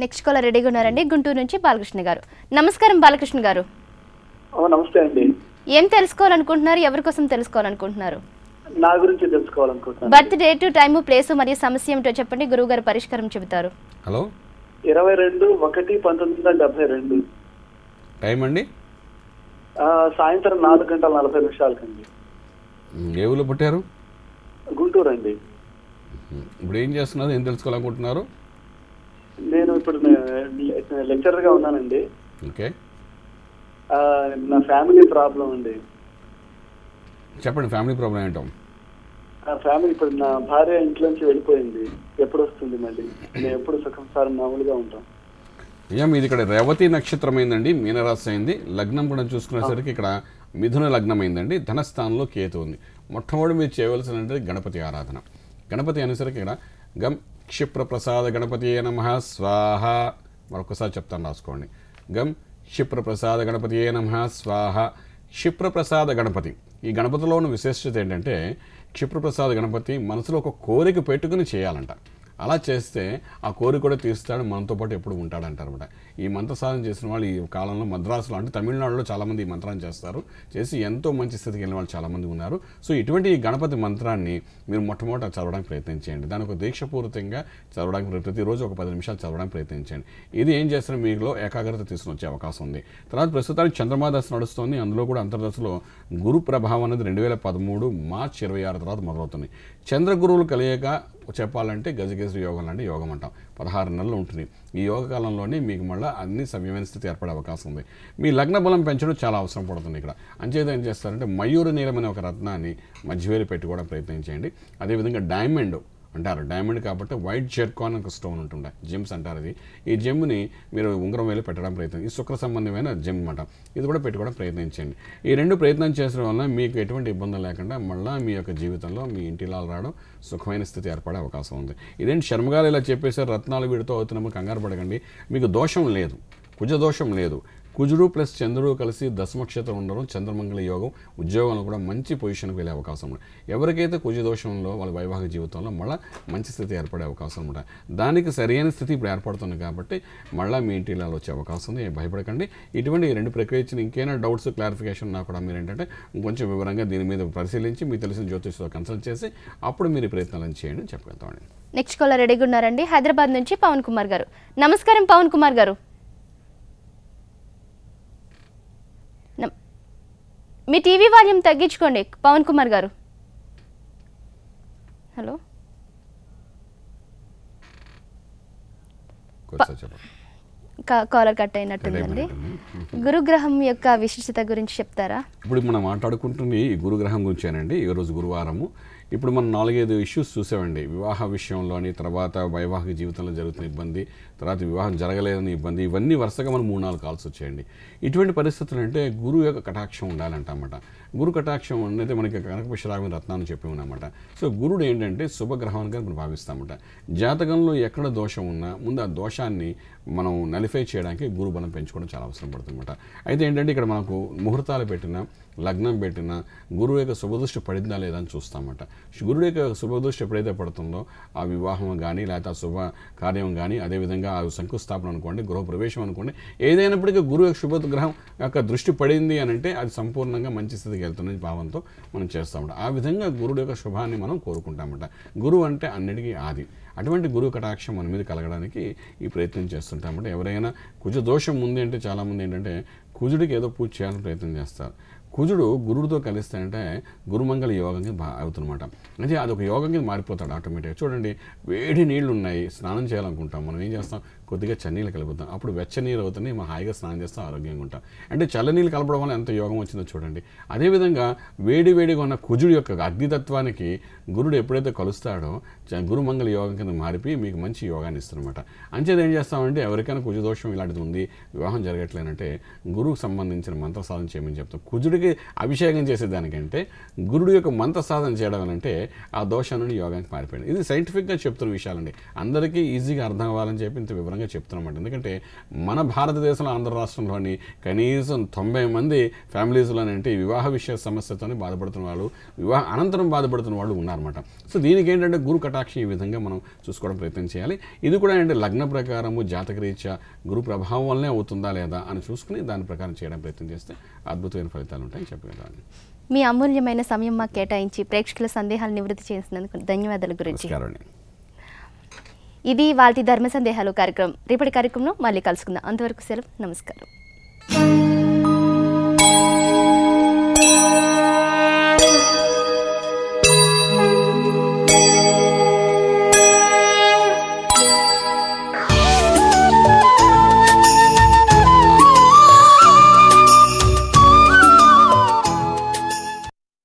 నెక్స్ట్ కాలర్ రెడీగా ఉన్నారండి, గుంటూరు నుంచి బాలకృష్ణ గారు. నమస్కారం బాలకృష్ణ గారు. నమస్తే అండి. ఏం తెలుసుకోవాలనుకుంటున్నారు? ఎవరి కోసం తెలుసుకోవాలనుకుంటున్నారు? నా గురించి తెలుసుకోవాలనుకుంటున్నాను. బర్త్ డేట్, టైము, ప్లేసు మరియు సమస్య ఏమిటో చెప్పండి, గురువు గారు పరిష్కారం చెబుతారు. హలో, 22/1/1972. టైం అండి? సాయంత్రం 4:40 ఏ ఊళ్ళో పుట్టారు? గుంటూరు అండి. ఇప్పుడు ఏం చేస్తున్నారు? ఏం తెలుసుకోవాలనుకుంటున్నారు? నేను ఇప్పుడు లెక్చరర్ గా ఉన్నానండి. ఓకే, నా ఫ్యామిలీ ప్రాబ్లం అండి. చెప్పండి, ఫ్యామిలీ ప్రాబ్లం ఏంటో. ఫ్యామిలీ ఇప్పుడు నా భార్య ఇంట్లోంచి వెళ్ళిపోయింది. ఎప్పుడు వస్తుంది మళ్ళీ? నేను ఎప్పుడు సుఖంసారం మామూలుగా ఉంటాం. అయ్యా, మీది ఇక్కడ రేవతి నక్షత్రం అయిందండి, మీనరాశి అయింది. లగ్నం కూడా చూసుకునేసరికి ఇక్కడ మిథున లగ్నం అయిందండి. ధనస్థానంలో కేతు ఉంది. మొట్టమొదటి మీరు చేయవలసినది గణపతి ఆరాధన. గణపతి అనేసరికి ఇక్కడ గం క్షిప్ర ప్రసాద గణపతి నమః స్వాహ. మరొకసారి చెప్తాను, రాసుకోండి. గం క్షిప్ర ప్రసాద గణపతి నమః స్వాహ. క్షిప్ర ప్రసాద గణపతి, ఈ గణపతిలో ఉన్న విశేషత ఏంటంటే క్షిప్రప్రసాద గణపతి మనసులో ఒక కోరిక పెట్టుకుని చేయాలంట. అలా చేస్తే ఆ కోరిక కూడా తీస్తాడు, మనతో పాటు ఎప్పుడు ఉంటాడంటారు అనమాట. ఈ మంత్ర సాధన చేసిన వాళ్ళు ఈ కాలంలో మద్రాసులో అంటే తమిళనాడులో చాలామంది ఈ మంత్రాన్ని చేస్తారు. చేసి ఎంతో మంచి స్థితికి వెళ్ళిన వాళ్ళు చాలామంది ఉన్నారు. సో ఇటువంటి ఈ గణపతి మంత్రాన్ని మీరు మొట్టమొదట చదవడానికి ప్రయత్నించండి. దాని ఒక దీక్షపూరితంగా చదవడానికి ప్రతిరోజు ఒక 10 నిమిషాలు చదవడానికి ప్రయత్నించండి. ఇది ఏం చేస్తున్న మీలో ఏకాగ్రత తీసుకుని వచ్చే అవకాశం ఉంది. తర్వాత ప్రస్తుతానికి చంద్రమాదశ నడుస్తుంది. అందులో కూడా అంతర్దశలో గురు ప్రభావం అనేది 2013 మార్చి 26 తర్వాత మొదలవుతుంది. చంద్ర గురువులు కలియక చెప్పాలంటే గజకేసరి యోగం లాంటి యోగం అంటాం. 16 నెలలు ఉంటుంది. ఈ యోగ కాలంలోనే మీకు మళ్ళీ అన్ని సవ్యమైన స్థితి ఏర్పడే అవకాశం ఉంది. మీ లగ్న బలం పెంచడం చాలా అవసరం పడుతుంది. ఇక్కడ అంచేత ఏం చేస్తారంటే మయూర నీలం అనే ఒక రత్నాన్ని మధ్యవేలు పెట్టుకోవడం ప్రయత్నించండి. అదేవిధంగా డైమండ్ అంటారు. డైమండ్ కాబట్టి వైట్ జెర్కాన్ ఒక స్టోన్ ఉంటుండే, జెమ్స్ అంటారు. అది ఈ జెమ్ని మీరు ఉంగరం వేలు పెట్టడం ప్రయత్నం, ఈ శుక్ర సంబంధమైన జెమ్ అనమాట. ఇది కూడా పెట్టుకోవడం ప్రయత్నించండి. ఈ రెండు ప్రయత్నం చేసడం వల్ల మీకు ఎటువంటి ఇబ్బందులు లేకుండా మళ్ళీ మీ యొక్క జీవితంలో మీ ఇంటిలో రావడం, సుఖమైన స్థితి ఏర్పడే అవకాశం ఉంది. ఇదేంటి శర్మగారు ఇలా చెప్పేసారు, రత్నాలు వీడితో అవుతున్నాము, కంగారు పడకండి. మీకు దోషం లేదు, కుజ దోషం లేదు. కుజుడు ప్లస్ చంద్రుడు కలిసి దశమక్షేత్రం ఉండడం, చంద్రమంగళ యోగం, ఉద్యోగంలో కూడా మంచి పొజిషన్కి వెళ్ళే అవకాశం ఉంది. ఎవరికైతే కుజ దోషంలో వాళ్ళ వైవాహిక జీవితంలో మళ్ళీ మంచి స్థితి ఏర్పడే అవకాశం ఉంటుంది. దానికి సరైన స్థితి ఇప్పుడు ఏర్పడుతుంది కాబట్టి మళ్ళీ మీ ఇంటిలో వచ్చే అవకాశం ఉంది. భయపడకండి. ఇటువంటి ఈ రెండు ప్రక్రియ ఇచ్చిన ఇంకేమైనా డౌట్స్ క్లారిఫికేషన్ నాకు కూడా మీరు ఏంటంటే కొంచెం వివరంగా దీని మీద పరిశీలించి మీకు తెలిసిన జ్యోతిష్తో కన్సల్ట్ చేసి అప్పుడు మీరు ప్రయత్నాలను చేయండి అని చెప్పగలుగుతామండి. నెక్స్ట్ కాలర్ రెడీగా ఉన్నారండి, హైదరాబాద్ నుంచి పవన్ కుమార్ గారు. నమస్కారం పవన్ కుమార్ గారు. మీ టీవీ వాల్యూమ్ తగ్గించుకోండి Pawan Kumar garu. Hello, caller cut అయినట్టుందండి. గురుగ్రహం యొక్క విశిష్టత గురించి చెప్తారా? ఇప్పుడు మనం మాట్లాడుకుంటుంది ఈ గురుగ్రహం గురించేనండి. ఈరోజు గురువారము. ఇప్పుడు మనం 4-5 ఇష్యూస్ చూసామండి. వివాహ విషయంలోని, తర్వాత వైవాహిక జీవితంలో జరుగుతున్న ఇబ్బంది, తర్వాత వివాహం జరగలేదని ఇబ్బంది, ఇవన్నీ వరుసగా మనం 3-4 కాల్స్ వచ్చాయండి. ఇటువంటి పరిస్థితులు అంటే గురువు యొక్క కటాక్షం ఉండాలంటమాట. గురు కటాక్షం అనేది మనకి కనకపుష్పరాగం రత్నాన్ని చెప్పి ఉన్నామన్నమాట. సో గురుడు ఏంటంటే శుభగ్రహానికి మనం భావిస్తామట. జాతకంలో ఎక్కడ దోషం ఉన్నా ముందు ఆ దోషాన్ని మనం నలిఫై చేయడానికి గురు బలం పెంచుకోవడం చాలా అవసరం పడుతుందన్నమాట. అయితే ఏంటంటే ఇక్కడ మనకు ముహూర్తాలు పెట్టినా, లగ్నం పెట్టినా గురువు యొక్క శుభదృష్టి పడిందా లేదా అని చూస్తామట. గురుడు యొక్క శుభదృష్టి ఎప్పుడైతే పడుతుందో ఆ వివాహం కానీ, లేకపోతే ఆ శుభ కార్యం కానీ, అదేవిధంగా ఆ శంకుస్థాపన అనుకోండి, గృహ ప్రవేశం అనుకోండి, ఏదైనప్పటికీ గురువు యొక్క శుభగ్రహం యొక్క దృష్టి పడింది అని అంటే అది సంపూర్ణంగా మంచి స్థితికి వెళ్తున్న భావంతో మనం చేస్తామట. ఆ విధంగా గురుడు యొక్క శుభాన్ని మనం కోరుకుంటామట. గురువు అంటే అన్నిటికీ ఆది. అటువంటి గురువు కటాక్షం మన మీద కలగడానికి ఈ ప్రయత్నం చేస్తుంటామంటే, ఎవరైనా కుజ దోషం ఉంది అంటే చాలామంది ఏంటంటే కుజుడికి ఏదో పూజ చేయాలని ప్రయత్నం చేస్తారు. కుజుడు గురుడితో కలిస్తే అంటే గురుమంగళ యోగం కింద అవుతుందన్నమాట. అంటే అదొక యోగం కింద మారిపోతాడు ఆటోమేటిక్గా. చూడండి, వేడి నీళ్ళు ఉన్నాయి, స్నానం చేయాలనుకుంటాం, మనం ఏం చేస్తాం, కొద్దిగా చన్నీళ్ళు కలుపుతాం, అప్పుడు వెచ్చనీరు అవుతున్నాయి, మనం హాయిగా స్నానం చేస్తాం, ఆరోగ్యంగా ఉంటాం. అంటే చల్లనీళ్ళు కలపడం వల్ల ఎంత యోగం వచ్చిందో చూడండి. అదేవిధంగా వేడిగా ఉన్న కుజుడు యొక్క అగ్నితత్వానికి గురుడు ఎప్పుడైతే కలుస్తాడో గురుమంగళ యోగం కింద మారిపోయి మీకు మంచి యోగాన్ని ఇస్తుందన్నమాట. అంచేది ఏం చేస్తామంటే, ఎవరికైనా కుజదోషం ఇలాంటిది ఉంది, వివాహం జరగట్లేనంటే గురువుకు సంబంధించిన మంత్ర సాధన చేయమని చెప్తాం. కుజుడికి అభిషేకం చేసేదానికంటే గురుడు యొక్క మంత్ర సాధన చేయడం అంటే ఆ దోషం నుండి యోగానికి మారిపోయింది. ఇది సైంటిఫిక్గా చెప్తున్న విషయాలండి. అందరికీ ఈజీగా అర్థం అవ్వాలని చెప్పి ఇంత వివరంగా చెప్తున్నమాట. ఎందుకంటే మన భారతదేశంలో, ఆంధ్ర రాష్ట్రంలోని కనీసం 90 మంది ఫ్యామిలీస్లోనంటే వివాహ విషయ సమస్యతో బాధపడుతున్న వాళ్ళు, వివాహ అనంతరం బాధపడుతున్న వాళ్ళు ఉన్నారన్నమాట. సో దీనికి ఏంటంటే గురు కటాక్షం ఈ విధంగా మనం చూసుకోవడం ప్రయత్నం చేయాలి. ఇది కూడా ఏంటంటే లగ్న ప్రకారము జాతకరీత్యా గురు ప్రభావం వల్లనే అవుతుందా లేదా అని చూసుకుని దాని ప్రకారం చేయడం ప్రయత్నం చేస్తే అద్భుతమైన ఫలితాలు ఉంటాయని చెప్పగలను. మీ అమూల్యమైన సమయం మాకు కేటాయించి ప్రేక్షకుల సందేహాలు నివృత్తి చేసినందుకు ధన్యవాదాలు గురించి. ఇది వాటి ధర్మ సందేహాలు కార్యక్రమం. రేపటి కార్యక్రమంలో మళ్ళీ కలుసుకుందాం. అంతవరకు సెలవు. నమస్కారం.